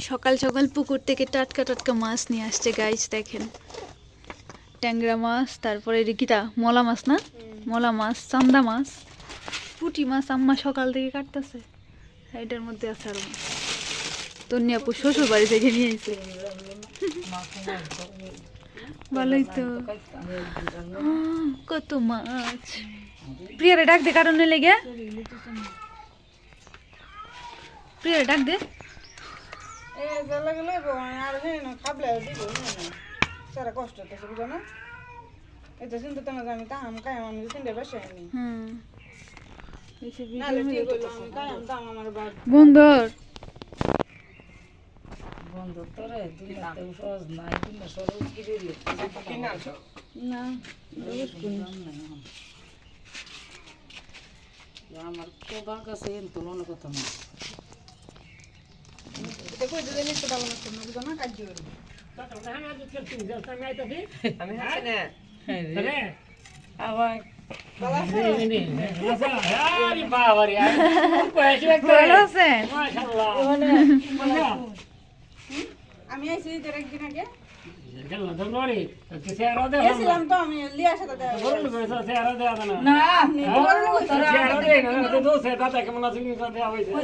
সকাল সকাল পুকুর থেকে টাটকা টাটকা মাছ নিয়ে আসছে গাইস, দেখেন ট্যাংরা মাছ, তারপরে রিকিতা মলা মাছ, না মলা মাছ, চান্দা মাছ, পুঁটি মাছ আম্মা সকাল থেকে কাটতেছে। এটার মধ্যে আছে আরো মাছ, তন্নিয়াপু শ্বশুর বাড়ি থেকে নিয়ে এসে। ভালোই তো, কত মাছ। প্রিয়ারে ডাক দে, কারণে লেগে প্রিয়ারে ডাক দে। কষ্ট বুঝো না, এটা চিন্তা তো আমি তাহাম কায়াম আমি চিন্তা বেশি বন্ধর বন্ধ তোরে তুই সহজ নাই কিনা সরল কি না আমার তোর কাছে তুলনা কথা না এটা কই দিলে নিতে ভালো না বুঝো না কাজ করবে আমি হাসি না আবার আমি আইছি তোর একদিন আগে গেছিলাম তো আমি লিয়া সাথে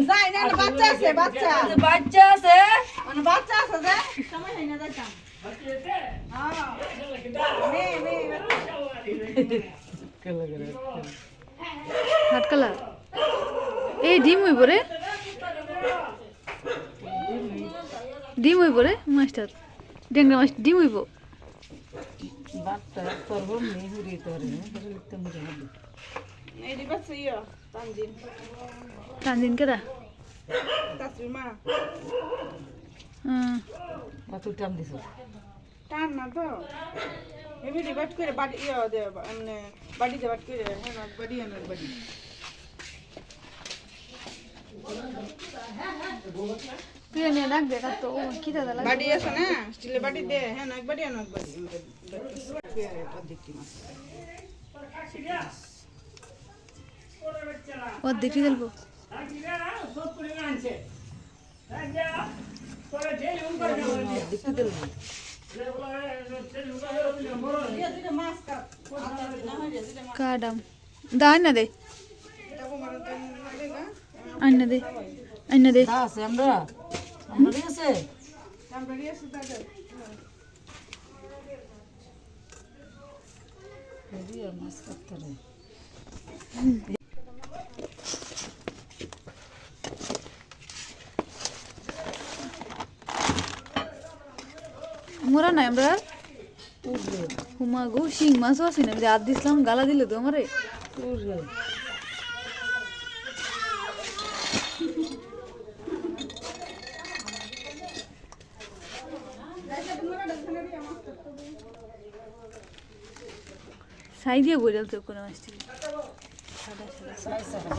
যাই না বাচ্চা আছে বাচ্চা বাচ্চা আছে মানে বাচ্চা আছে যে সময় হয় না যাইতাম হাট কালার এই ডিম হইব রে, ডিম হইব রে মাছটা, ডেঙ্গা মাছ ডিম হইব। বাচ্চা তোর বোন মেহুরি তোর লিখতে মজা হবে এই দি বাচ্চা ইয়া তানজিন টানদিন কেডা? তাসির মা কত টাইম দিছ টান না তো এমনি বাট করে বাড়ি ইয়া দে মানে বাড়িতে বাট করে হ্যাঁ না বাড়ি না বাড়ি প্রিয়া নিয়ে ডাক দে, তো কি দাদা লাগে বাড়ি আছে না স্টিলের বাড়ি দে হ্যাঁ না এক বাড়ি না এক বাড়ি দেখি মাছ অর্ধেক দিলবো। কাডাম দা আইনা দে, আইনা দে, আইনা দে। আছে আমরা আমরা আছে মাছ কাটতে রে মোরা নাই আমরা হুমা গো শিং মাছও আছে না, হাত দিছিলাম গালা দিল তো আমারে। সাই দিয়ে বইরাল তো কোনো মাছটি সাদা সাদা।